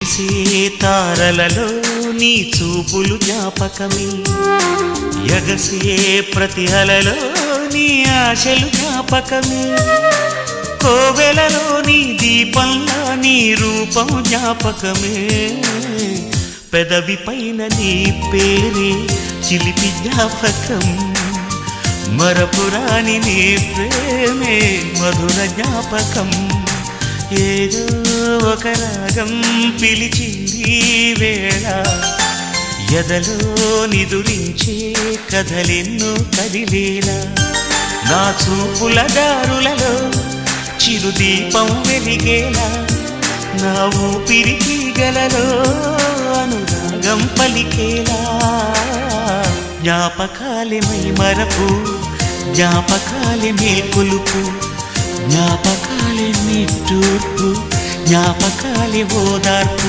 తారలలో నీ చూపులు జ్ఞాపకమే ఎగసే ప్రతి అలలో నీ ఆశలు జ్ఞాపకమే కోవెలలో నీ దీపంలో నీ రూపం జ్ఞాపకమే పెదవి పైన నీ పేరే చిలిపి జ్ఞాపకం మరపురాని నీ ప్రేమే మధుర జ్ఞాపకం ఏదో ఒక రాగం పిలిచింది వేళ ఎదలో నిదురించే కథలెన్నో కదిలేలా నా చూపుల దారులలో చిరుదీపం వెలిగేలా నా ఊపిరికి గలలో అనురాగం పలికేలా జ్ఞాపకాలే మై మరపు జ్ఞాపకాలే మేల్కొలుపు జ్ఞాపకాలే నిట్టూర్పు జ్ఞాపకాలే ఓదార్పు